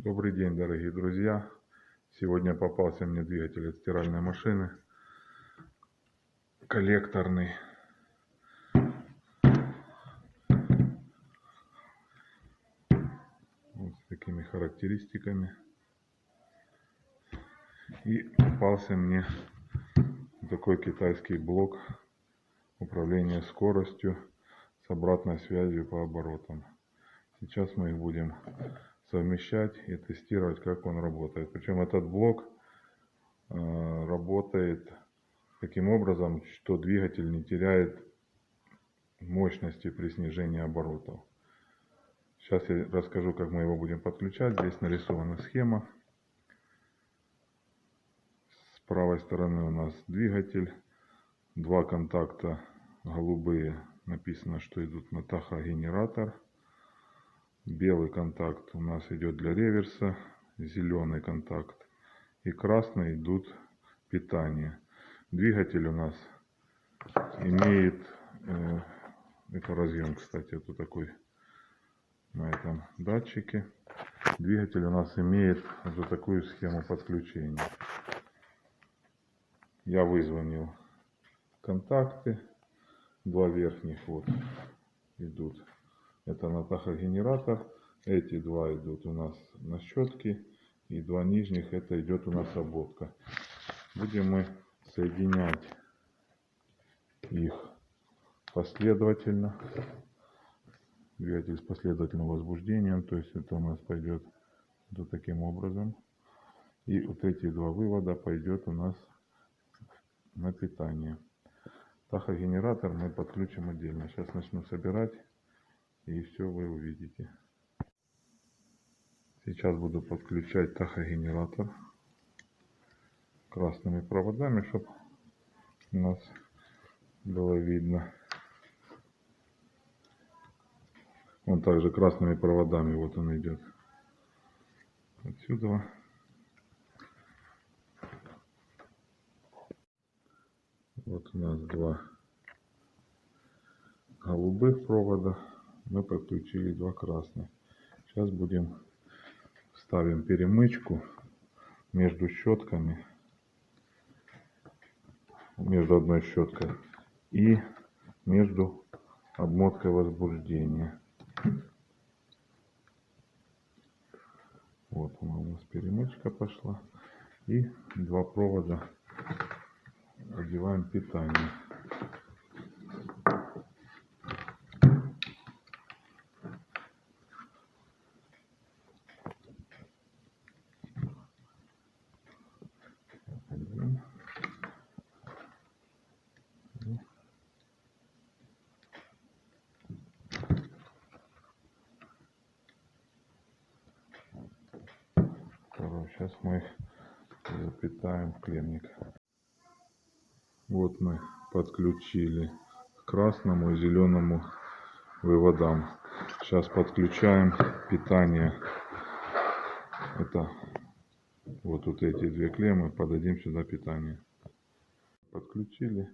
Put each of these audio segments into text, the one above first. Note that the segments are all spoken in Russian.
Добрый день, дорогие друзья! Сегодня попался мне двигатель от стиральной машины, коллекторный. Вот с такими характеристиками. И попался мне такой китайский блок управления скоростью с обратной связью по оборотам. Сейчас мы их будем совмещать и тестировать, как он работает. Причем этот блок работает таким образом, что двигатель не теряет мощности при снижении оборотов. Сейчас я расскажу, как мы его будем подключать. Здесь нарисована схема. С правой стороны у нас двигатель. Два контакта голубые. Написано, что идут на тахогенератор. Белый контакт у нас идет для реверса. Зеленый контакт и красный идут питание. Двигатель у нас имеет, это разъем, кстати, это такой на этом датчике. Двигатель у нас имеет вот такую схему подключения. Я вызвонил контакты. Два верхних вот идут. Это на тахогенератор. Эти два идут у нас на щетки. И два нижних это идет у нас обводка. Будем мы соединять их последовательно. Двигатель с последовательным возбуждением. То есть это у нас пойдет вот таким образом. И вот эти два вывода пойдет у нас на питание. Тахогенератор мы подключим отдельно. Сейчас начну собирать. И все вы увидите. Сейчас буду подключать тахогенератор красными проводами, чтобы у нас было видно. Он также красными проводами, вот он идет отсюда. Вот у нас два голубых провода. Мы подключили два красных. Сейчас ставим перемычку между щетками, между одной щеткой и между обмоткой возбуждения. Вот она у нас перемычка пошла. И два провода одеваем питание. Один. Второй. Сейчас мы их запитаем в клеммник. Вот мы подключили к красному и зеленому выводам. Сейчас подключаем питание. Это вот эти две клеммы, подадим сюда питание. Подключили.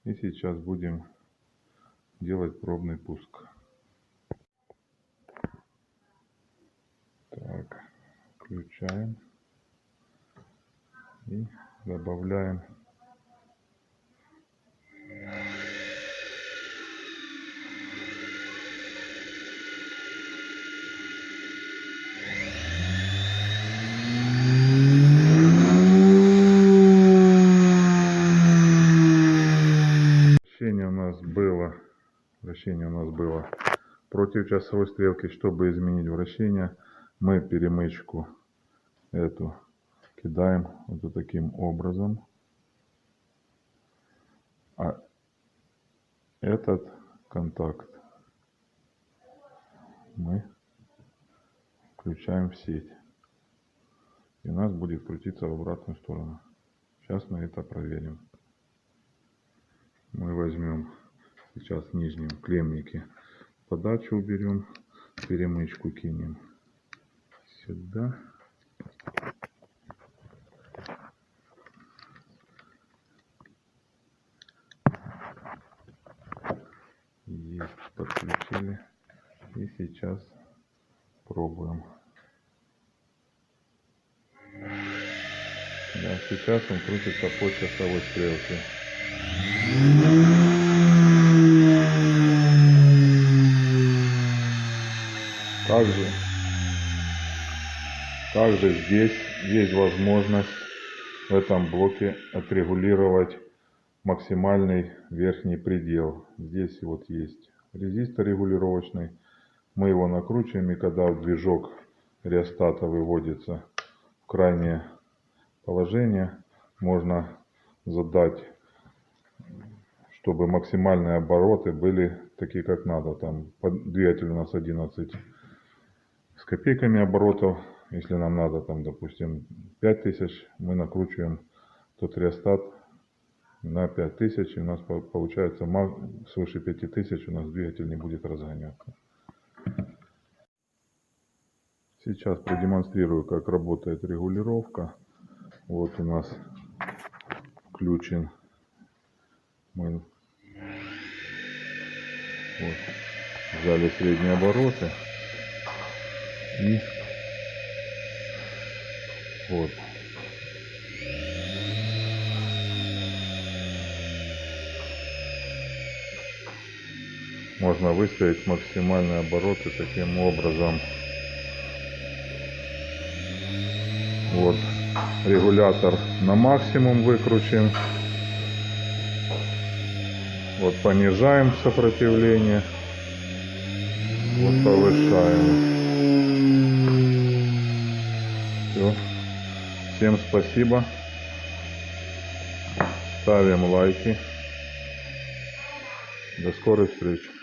И сейчас будем делать пробный пуск. Так, включаем и добавляем. Вращение у нас было против часовой стрелки. Чтобы изменить вращение, мы перемычку эту кидаем вот таким образом. А этот контакт мы включаем в сеть. И у нас будет крутиться в обратную сторону. Сейчас мы это проверим. Мы возьмем сейчас в нижнем клеммнике подачу уберем, перемычку кинем сюда. Есть, подключили. И сейчас пробуем. А сейчас он крутится по часовой стрелке. Также здесь есть возможность в этом блоке отрегулировать максимальный верхний предел. Здесь вот есть резистор регулировочный. Мы его накручиваем, и когда движок реостата выводится в крайнее положение, можно задать, чтобы максимальные обороты были такие, как надо. Там двигатель у нас 11 с копейками оборотов. Если нам надо, там, допустим, 5000, мы накручиваем тот реостат на 5000, и у нас получается свыше 5000 у нас двигатель не будет разгоняться. Сейчас продемонстрирую, как работает регулировка. Вот у нас включен. Мы вот взяли средние обороты. И вот. Можно выставить максимальные обороты таким образом. Вот. Регулятор на максимум выкручен. Вот понижаем сопротивление. Вот повышаем. Все. Всем спасибо. Ставим лайки. До скорых встреч.